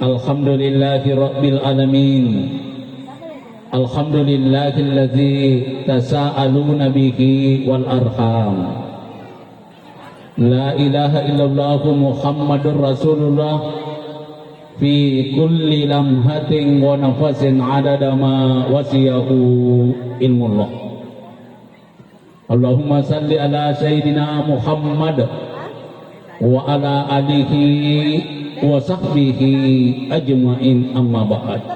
Alhamdulillahi Rabbil Alamin. Alhamdulillahilladzi tasa'aluna bihi wal arham. La ilaha illallah Muhammadur Rasulullah fi kulli lamhatin wa nafasin adada ma wasiyahu ilmullah. Allahumma salli ala Sayyidina Muhammad wa ala alihi wa sahbihi ajma'in, amma ba'd.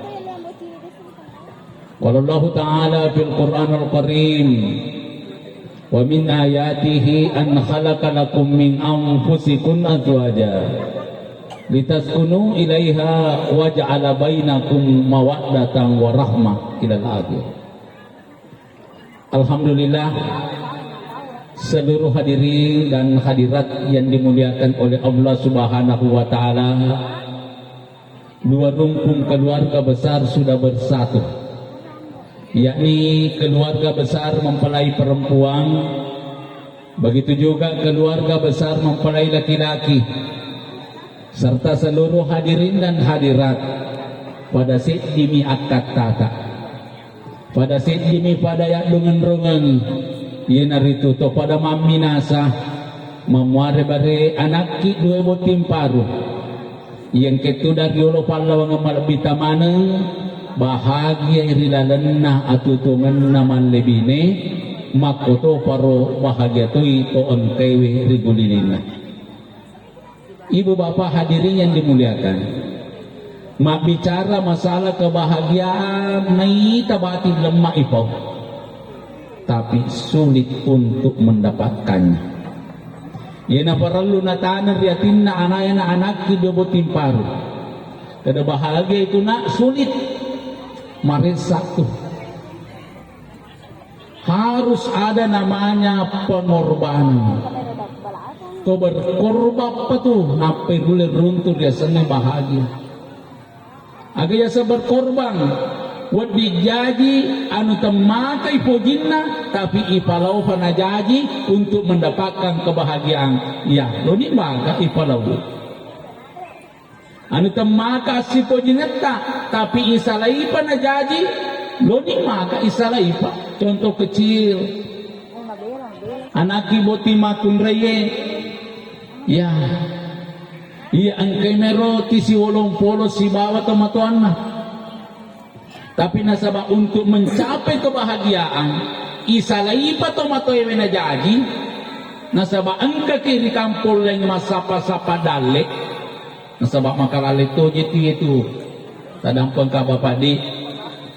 Qala Allah Ta'ala fil Qur'anil Karim, wa min ayatihi an khalaqa lakum min anfusikum azwaja litaskunu ilaiha wa ja'ala bainakum mawaddatan wa rahmah ila al-akhir. Alhamdulillah, seluruh hadirin dan hadirat yang dimuliakan oleh Allah Subhanahu wa Ta'ala, dua rumpun keluarga besar sudah bersatu, yakni keluarga besar mempelai perempuan, begitu juga keluarga besar mempelai laki-laki, serta seluruh hadirin dan hadirat pada sidimi akad tata, pada sidimi pada yak dungan-rungan yenaritu to pada maminasa memuare bare anak ki dua botim paru yang ketu dari Allah pallawa ngamal bitamana bahagia irilalenna atutungan naman lebine makoto paro bahagia tu itu ontewe rigulilina. Ibu bapak hadirin yang dimuliakan, mak bicara masalah kebahagiaan nai tabati lemah ipau, tapi sulit untuk mendapatkannya. Yana perlu natana riatinna anak ki dobotin paru. Kada bahagia itu nak sulit. Mari satu harus ada namanya pengorbanan. Kau berkorban apa tuh? Nape dulu runtuh dia senang bahagia. Agak ya berkorban. Wadi jaji anu temakai pojinna tapi ipalau pana jaji untuk mendapatkan kebahagiaan. Ya, lo ni baga ipalau. Anu temaka si pojineta tapi isalai pana jaji lo ni maka isalai pa. Contoh kecil. Anak iboti makun reye. Ya. Iya angkai mero ti si wolong polo si bawa tomatuan na. Tapi nasabah untuk mencapai kebahagiaan isalai pa tomatoy na jaji. Nasabah angka kiri kampul yang masapa-sapa dalek. Nasabah makalalik to itu tadampang ka bapak di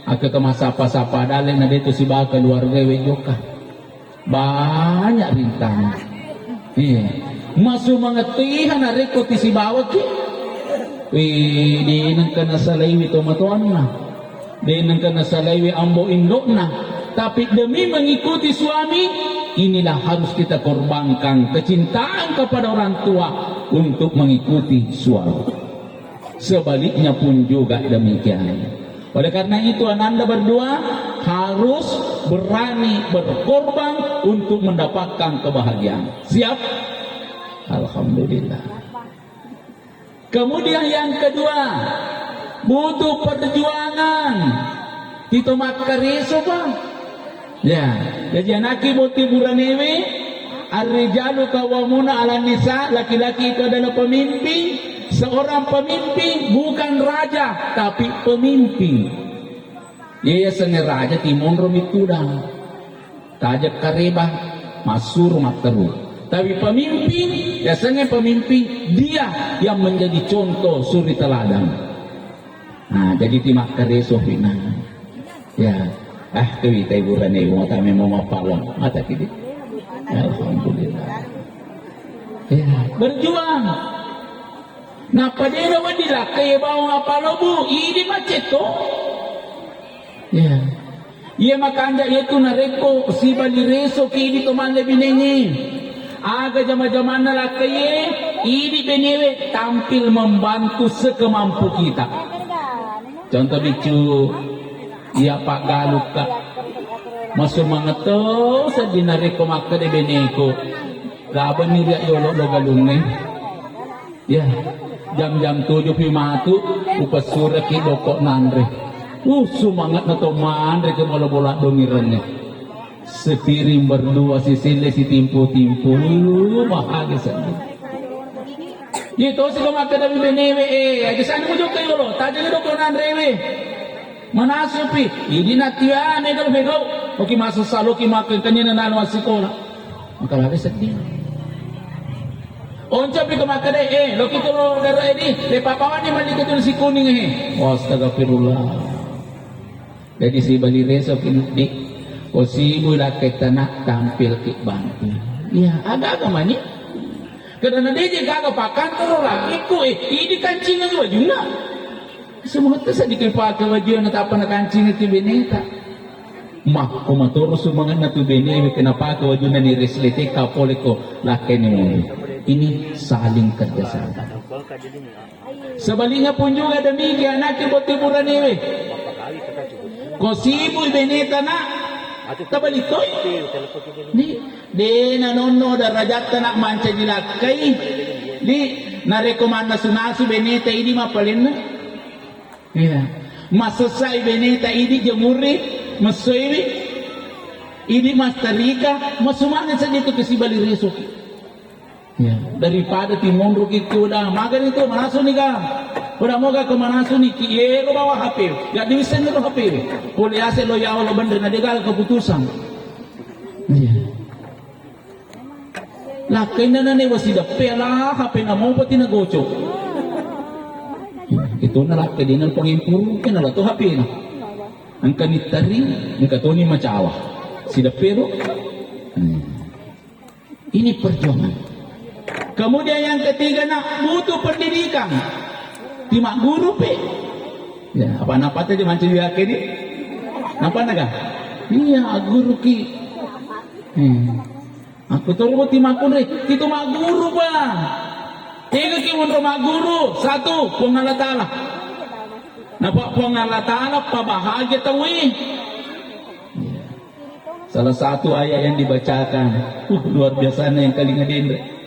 aku ke masapa-sapa dalek na dito si bawa keluarga wejoka banyak rintangan. Iya masuk mengetihan areko ti si bawa ki di nang kana salaiwi tomatuan na di nang kana salaiwi ambo indok na. Tapi demi mengikuti suami inilah harus kita korbankan kecintaan kepada orang tua untuk mengikuti suami. Sebaliknya pun juga demikian. Oleh karena itu ananda berdua harus berani berkorban untuk mendapatkan kebahagiaan. Siap? Alhamdulillah. Kemudian yang kedua, butuh perjuangan. Tito makariso pa. Ya, jadi anaki buti buranewe, ar-rijalu qawwamuna 'alan nisa, laki-laki itu adalah pemimpin. Seorang pemimpin bukan raja tapi pemimpin. Ia sene raja timon rumit tudang. Tajak kareba masur makteru. Tapi pemimpin, biasanya pemimpin dia yang menjadi contoh suri teladan. Nah, jadi timak kareso fina. Ya, kewi taiburan ibu mata memang mapalon mata kidi. Alhamdulillah. Ya, berjuang. Nah, padera wadila kaya bawa apalobu ini maceto. Ya. Ia makanda itu nareko si balireso kini tomande binengi. Aga jama-jamana lakaye ini benewe tampil membantu sekemampu kita. Contoh bicu ia Pak Galuka masuk mangeto sedinareko makade beneko. Gaba ni ria yolo lo galungne. Ya, jam-jam 7 pimatu upas sore ki dokok nandre. Semangat na to mandre ke bola-bola dongirannya. Sepiring berdua si sile si timpu-timpu bahagia saja. Itu si kamaka dami benewe aja sana mo jok kayo lo. Tajang dokok nandre manasupi ini natia ne kalau bego oki masuk salo ki makan kanya na nalo asikola. Makalaga sedih. Onca pi kamaka dai lo kito lo daro edi le papawan ni mali kito si kuning astagfirullah. Jadi si bali reso kini o si mula ketana tampil ki bantu. Ya agak mani. Karena dia kagak pakan toro lagi ku ini kancingan wajuna. Semua tu sedikit pakai wajuna tak pernah kancingan ki beneta. Mak ko matoro sumangan na tu bene kenapa ka wajuna ni reslete ka ko laki ni mo. Ini saling kerjasama. Sebaliknya pun juga demikian anak tiba-tiba niwe. Ko sibu beneta na tabalitoy. Ni de nanono darajat na manca dilakai. Ni na rekomanda sunasu beneta ini mapalin na. Ya. Masasay beneta ini jemuri masoiwi. Ini mastarika masumangan saja itu ke si bali reso. Ya, daripada timon rugi kuda magar itu manasu nih kan udah moga ke manasu nih kiero bawa HP gak bisa nih HP kuliah lo ya Allah bener nadegal keputusan ya lah kena nane wasi dape lah HP na mau pati na gocok itu na lah kedinan pengimpuru kena lah tuh HP na ang kanitari ngkatoni macawa si dapero ini perjuangan. Kemudian yang ketiga nak butuh pendidikan. Timak guru pe. Ya, apa-apa tadi macam dia kini. Apa naga? Iya, guru ki. Aku tahu mau timak guru. Itu mak guru pa. Tiga ki untuk mak guru. Satu, puang Allah Ta'ala. Nampak puang Allah Ta'ala pa bahagia tawi. Salah satu ayat yang dibacakan. Luar biasa yang kali ngadendre.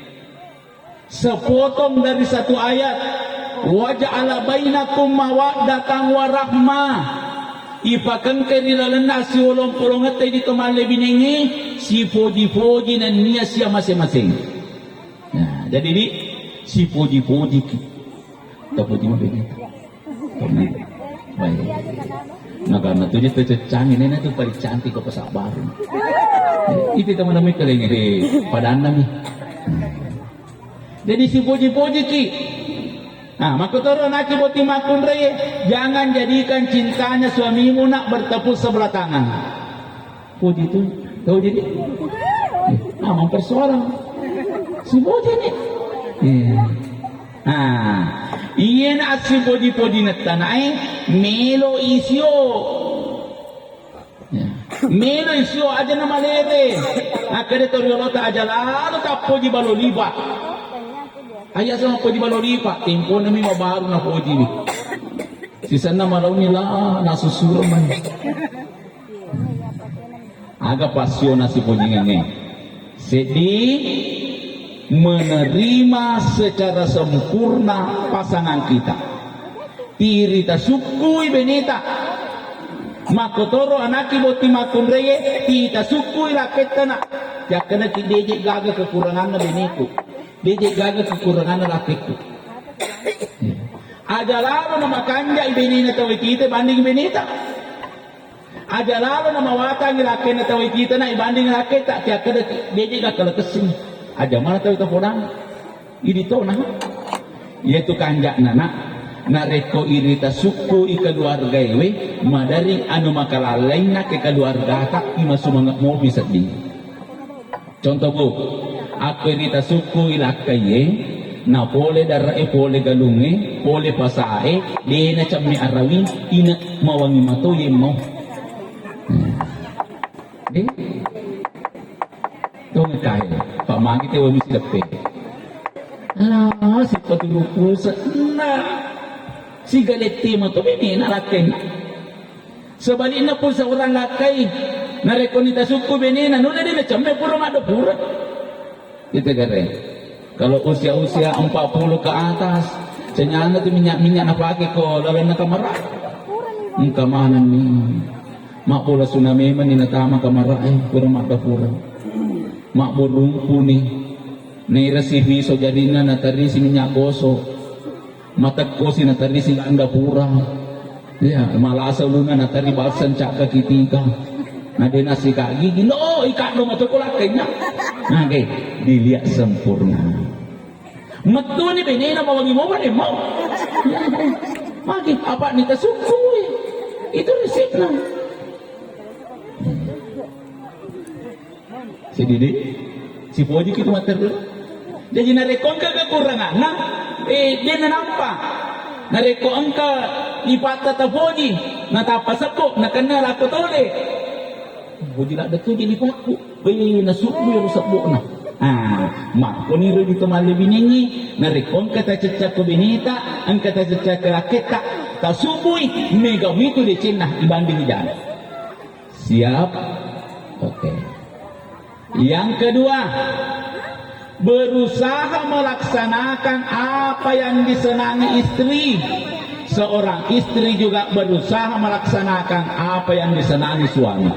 Sepotong dari satu ayat waja'ala bainakum mawaddatan warahmah ipakan kerilalan nasi ulong pulongat di teman lebih nengi si poji-poji dan niat sia masing-masing. Nah, jadi ini si poji-poji tapi di mana ini? Baik. Nah karena tu dia tercecang ini tu paling cantik kau pesak baru. Itu teman-teman kalian ini pada anda nih. Jadi si puji-puji ki. Nah, makutoro naki boti makun reye, jangan jadikan cintanya suamimu nak bertepuk sebelah tangan. Puji itu, tahu jadi? Mempersoalan. Si puji ni. Iya nak si puji-puji natanai melo isyo. Melo isyo aja nama lere. Akhirnya toriolota aja lalu tak puji baloliba. Ayah sama puji balolipa, tempo nami mabaru na puji ni. Sisa na malaw nila nasusuro man. Aga pasyon na si puji ngenge. Sedih menerima secara sempurna pasangan kita. Tirita sukui benita. Makotoro anaki boti makun reye, tita sukui raketa na. Jakana kideje gaga kekurangan na beniku. Dia jaga kekurangan lakiku. Aja lalu nama kanja ibeni tahu kita banding benita. Aja lalu nama watang laki tahu kita na ibanding laki tak tiap kada dia jaga kalau kesini. Aja mana tahu orang ini tahu nah. Yaitu kanja nana nareko irita suku ikeluarga ewe madari anu makalalai nak ke keluarga tak ima sumangat mau bisa di. Contoh bu. Aku irita suku ilakaye na pole darae pole galunge pole pasae de na chammi arawi ina mawangi mato yemo de tong kai pamagi te wami silape ala si patuluku sa na si galete mo to bini na laken sebaliknya pun seorang lakai na rekonita suku bini na nuna de na chamme puro mado pura. Itu kare. Kalau usia-usia 40 ke atas, senyana tu minyak-minyak na pakai ko, lalan na kamara. Ang kamanan ni. Mak pula tsunami man ni natama kamara pura makapura. Mak burungpu ni. Naira si viso jadi na natari si minyak goso. Matak ko si natari si anda pura. Ya, malasa luna natari balsan caka kitika. Nade nasi kak gigi lo ikat lo matu kolak kenya. Nage dilihat sempurna. Metu ni bini na mawagi mo ba ni mo? Magi apa ni tasukui? Itu resep lang. Si Didi, si Poji kita mater dulu. Jadi narekon ka kekurangan, nah, dia nampak. Narekon ka ipata ta Poji, natapasako, nakana ako tole. Poji lah datu jadi paku, nasubo yung sabbo na. Mak ko ni dito malibinengi, narekon ka ta cecak ko binita, ang kata cecak kita, tasuboy, mega mito di Cina ibanding diyan. Siap? Oke. Yang kedua, berusaha melaksanakan apa yang disenangi istri. Seorang istri juga berusaha melaksanakan apa yang disenangi suami.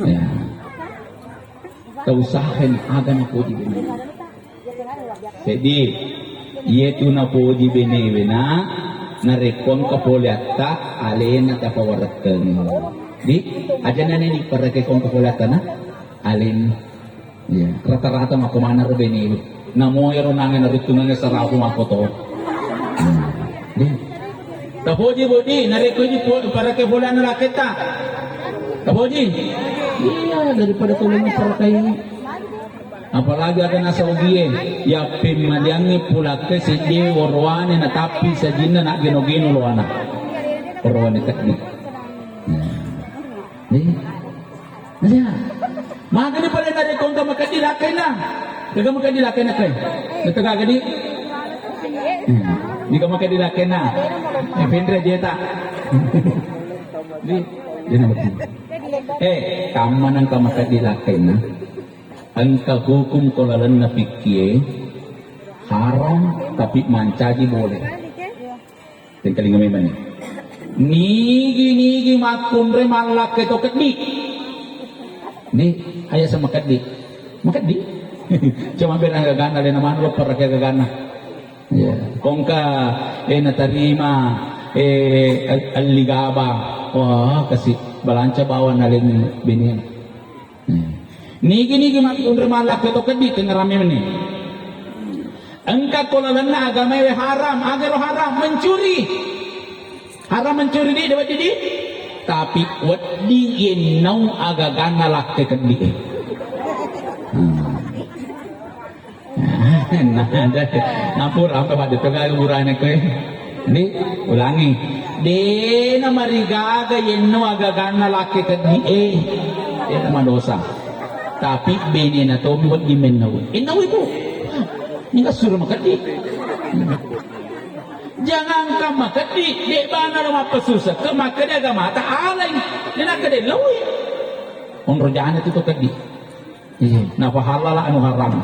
Ya. Usahain agak na po di bini. Jadi, yetu na po di bini na narekon ka po liatak alin at kapawaratan. Di, aja na nini para kay kong kapulata na alin. Ya, rata-rata makumana ro bini. Namoyro nangin narito na sa rapo makoto. Di. Tapoji bodi, narekon di po para kay bulan na kita. Tapoji. Iya, daripada tulong para kayo. Apalagi ada nasa ugie, ya pimadiangi pula ke siji warwane na tapi sa jinna na ginogino luana. Warwane teknik. Nih. Nah, magani pala na kung ka makadilakay na. Kaga makadilakay na kay. Nataga gadi. Di ka makadilakay na. Pendra jeta. Di, kaman ang kamakadilakay na. Ang kahukum kolalan na pikye, haram tapi mancaji boleh. Tingkaling kami mana? Nigi makumre malak ke toket di. Ni ayah sama makat di. Cuma berang gagana le naman lo para kaya gagana. Ya, kongka natarima aligaba. Wah, kasih balanca bawa nalin binin. Nigi makumre malak ke toket di tengah rame meni. Engkau kolalan na agama haram, agar haram mencuri. Haram mencuri di dapat jadi. Tapi wadi yenau agagana lak ke kendi. Nah, napur apa pada tegal urane ke. Ini ulangi. Dena marigaga yenau agagana lak ke kendi. Itu dosa. Tapi bene na to buat di menau. Enau itu. Ini suruh makadi. Jangan ka makadi, di bana nama pesusah ke makadi agama tak alai. Dina kade lawi. On rojaan itu kadi. Napa halal anu haram.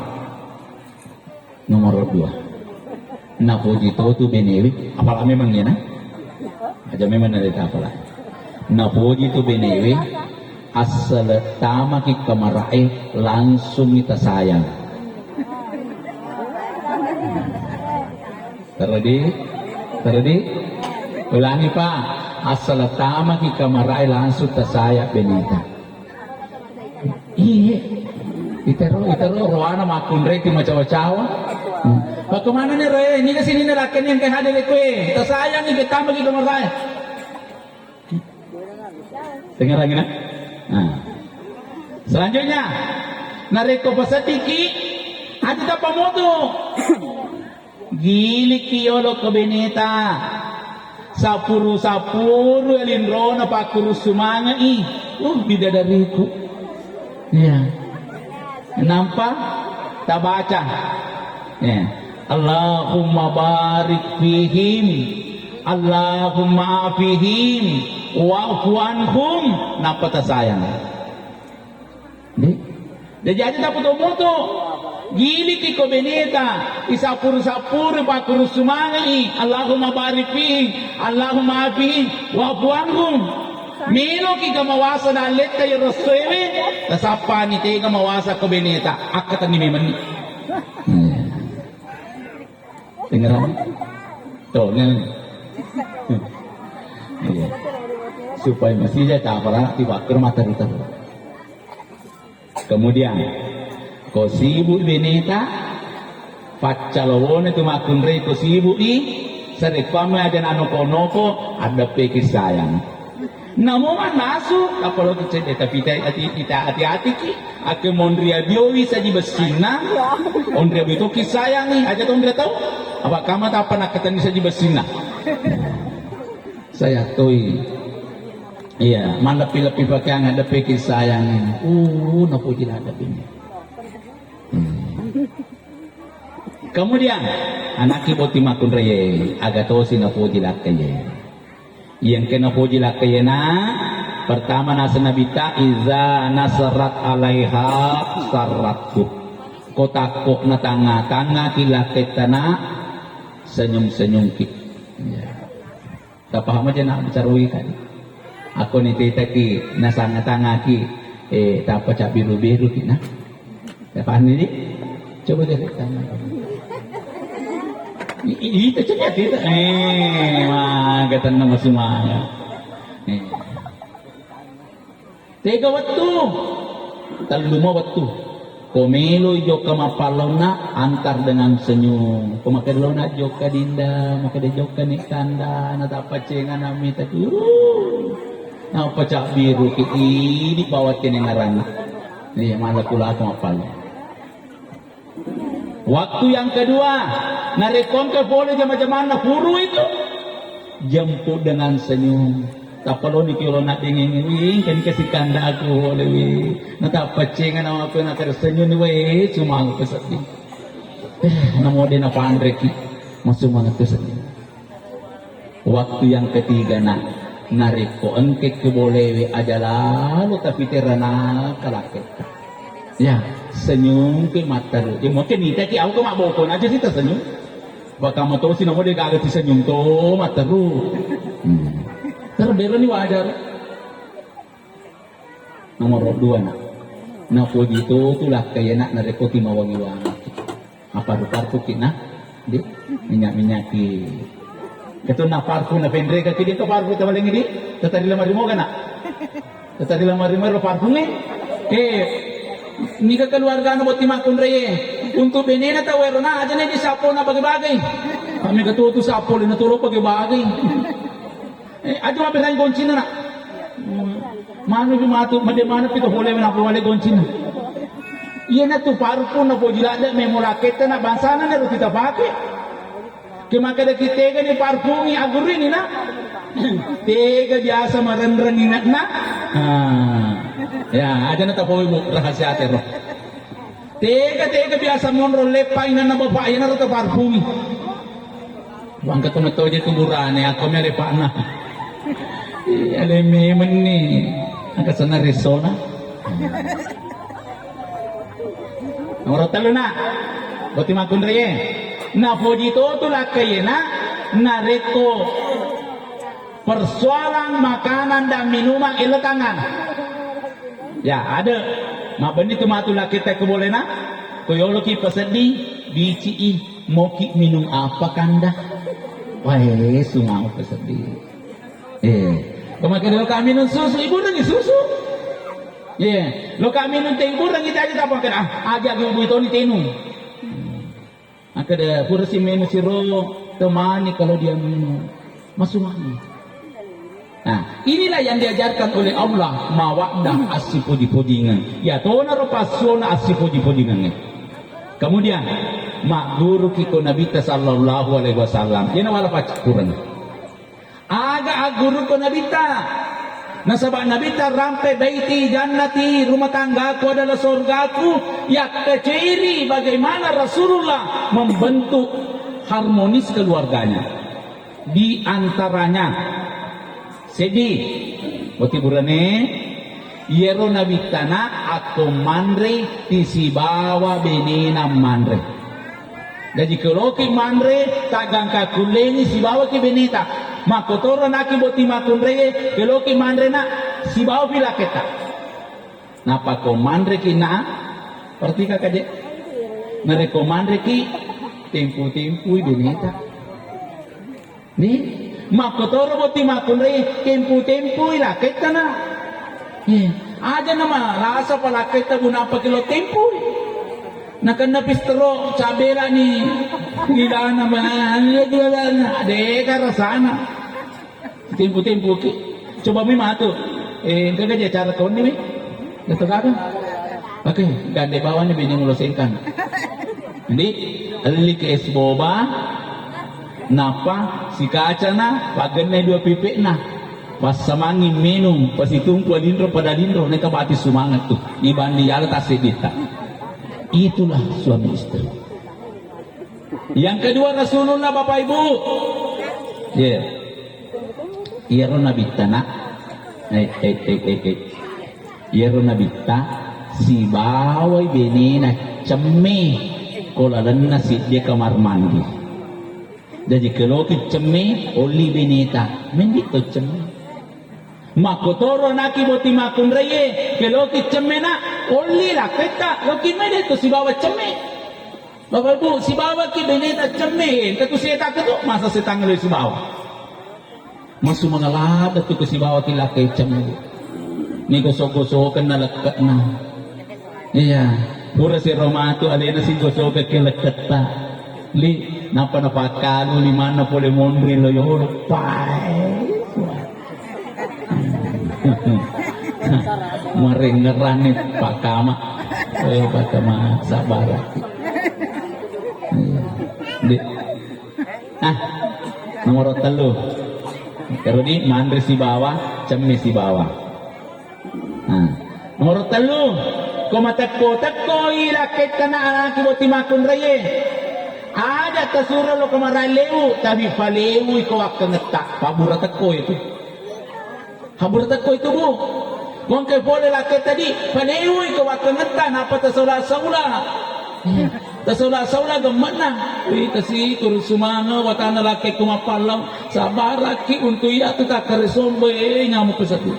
Nomor 2. Napa jito tu benewi, apalah memang ya na? Aja memang ada apalah. Napa jito benewi asal tama ki kamarai langsung kita sayang. Terdi, ulangi Pak. Asal tama ki kamarai langsung tasaya benita. Iya, itero roana makunre ti macawa-cawa. Bagaimana nih Roy? Ini kesini nih lakin yang kayak hadir kue. Tasaya nih kita bagi kamarai. Dengar lagi nak? Nah. Selanjutnya, nareko pasatiki, ada apa moto? Gilik kiyolo ke beneta sapuru elindro na pakuru sumanga bidadariku ya nampak tak baca ya Allahumma barik fihim Allahumma afihim wa'fu anhum napa ta sayang jadi ada dapat moto Gili ki ko beneta, isapuru-sapuru pakuru sumangai, Allahumma barik fi, Allahumma afi, wa buanhum. Mino ki kamawasa na letta yung rosoewe, tasapa ni te kamawasa ko beneta, akatan ni memang. Dengaran? Tuh, kan? Supaya masih dia tak pernah dibakar mata kita. Kemudian kosibu beneta faccalowone tumakunre kosibu i saripame ada noko ada pikir sayang namun masuk kalau kita tapi kita hati-hati ki ake mondria biowi saji besina ondria itu kisayang nih aja tuh ondria tahu apa kamu tak pernah ketemu saji besina saya tuh iya mana lebih pakai yang ada pikir sayang napu tidak ada ini. Kemudian anak ibu timakun reye agak tahu si napu jilak kaya. Yang kena puji lak kaya na pertama nasa nabita iza nasarat alaiha saratu kotakok na tanga kilakit na senyum ki. Tak paham aja nak bicarui kan. Aku ni titaki nasa tanga ki tak pacak biru ki na. Tak paham ni? Coba jadi tanya. Itu cerita itu. Kata nama semuanya. Tiga waktu. Taluma waktu. Komelo joka mapalona antar dengan senyum. Pemakai lona joka dinda, maka dia joka ni kanda, na dapat cengan nami tadi. Na pacak biru ki di bawah tenengaran. Ni malah kula aku mapalona. Waktu yang kedua, narekonke boleh macam-macam puru itu jemput dengan senyum. Tak perlu ni kalau nak dingin wing kan kasih kanda aku boleh wing. Nak tak pecengan awak aku nak tersenyum wing cuma aku sedih. Namo dia nak pandreki masuk mana tersenyum. Waktu yang ketiga nak narikon ke boleh aja lalu tapi terana kalaket. Ya, senyum ke mata lu. Ya mungkin ni taki aku mak bokon aja sih tersenyum. Bakal mau terus sih dia gak senyum tuh mata lu. Terbela ni wajar. Nomor 2 nak. Nah puji itu tulah kayak nak narekoti mawangi-wangi. Apa parfu kita di minyak-minyaki. Ketu na parfu na pendre ka kidi to parfu ta balengi di. Tadi lamar mo kana. Tadi lamar mo parfu ni. Ni keluarga na buat timakun reye untuk benena tawero na aja na di sapo na bagay-bagay kami katuto sapo na tulog bagay-bagay aja mabilang gonchina na mano bimatu mademana pito hole na pawale gonchina iya na tu paru po na po jilada memoraketa na bansana na kita pakai kemakada kitega ni parfungi agurin na tega biasa marenrengin na ya ada na tapo mo rahasia atero tega biasa monro lepay na bapak yan na parfungi bang katumato je kumurane ako mere pa na aleme man ni akasana resona nomor 3 na boti makunreye na poji to tulak kayena nareko persoalan makanan dan minuman elekangan. Ya ada, mabani tu matulah kita kebolehna. Koyolo ki pesedi, bici moki minum apa kanda? Wah, sungau pesedi. Kemarin kami minum susu, ibu lagi susu. Lo kami minum teh ibu lagi tadi tak pakai agak ibu itu ni tenu. Ada kursi minum siro temani kalau dia minum masuk mani. Nah, inilah yang diajarkan oleh Allah mawaddah asipodi-podingan. Ya, tona ropasona asipodi-podingan. Kemudian mak guru kiko Nabi sallallahu alaihi wasallam. Yana wala pacakuran. Aga guru ko Nabi ta. Nasabah Nabi ta rampe baiti jannati, rumah tanggaku adalah surgaku. Ya keciri bagaimana Rasulullah membentuk harmonis keluarganya. Di antaranya sedih, boti burane Yero nabitana ako manre ti si bawa benina manre. Jadi kalau ki manre tagang kakuleni si bawa ki benita. Makotoro naki boti makunre kalau ki manre na si bawa bila kita. Napa ko manre ki na? Perti kakak dek. Nareko manre ki tempu benita. Ni makotoro boti makunre tempu ila kita na. Aja nama rasa pala kita guna apa kilo tempo nakan napistro cabera ni gila naman deka rasana tempo ki coba mi mato enggak aja cara kau ni betul kan oke gande bawah ni bini ngulosengkan jadi ali ke es boba napa si kaca na paganay dua pipik na pas samangin minum pas itungku alindro pada lindro mereka bati semangat tuh ibandi ala tasedita. Itulah suami istri. Yang kedua Rasulullah Bapak Ibu Yero nabita na Yero nabita si bawai benina cemme kolalan na si dia kamar mandi. Jadi kalau cemme oli benita mendito cemme makotoro naki boti makun reye keloki cemena oli la keta loki mede to si bawa ceme bapak ibu si bawa ki beneta ceme ketu si eta ketu masa setang le si bawa masu mangalada tu ke si bawa ki la ke ceme ni gosok-gosok na lekat na iya pura si romato alena si gosok ke lekat ta li napa napakalu limana pole mondri lo yo pai merengerane Pak Kama Pak Kama sabar nomor 3 kalau di mandre si bawah cemi si bawah nomor 3 komatakko ilakit ka na anaki boti makun raye ada tasura lo kamaralewu tapi palewu ikaw akangetak paburatakko itu haburata ko itu bu kung kay pole laki tadi paniwi ko wakangata napa tasula-sula gamana kasi kung sumanga watana laki kumapalaw sa baraki untuk iya tu tak karesombe ngamu pesatu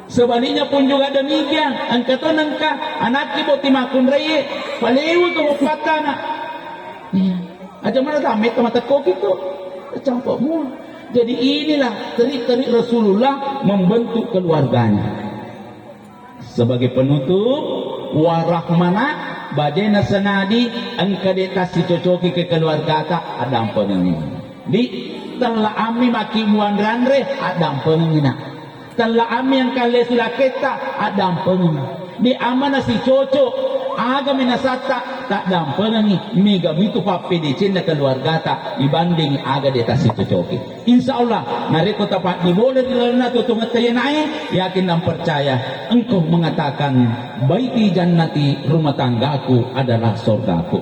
sebaliknya pun juga demikian ang katonan ka anak ibu timakun raye paniwi ko wakatana aja mana damit ka mata ko gitu campak mu. Jadi inilah trik-trik Rasulullah membentuk keluarganya. Sebagai penutup, warahmana bajena senadi engka dekasi cocoki ke keluarga ka adam pengengi. Di telah ami maki muan ranre adam pengengina. Telah ami yang kale sudah kita adam pengengi. Di amana si cocok aga minasata tak dampengi mega mitu pape di cinta keluarga ta dibanding aga di atas itu coki insyaallah nareko tapat di boleh dilana tu tungat kaya nae yakin dan percaya engkau mengatakan baiti jannati rumah tanggaku adalah surgaku.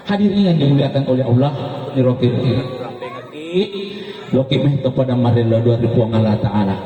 Hadirin yang dimuliakan oleh Allah ni roki meh kepada marilla 2000 Allah taala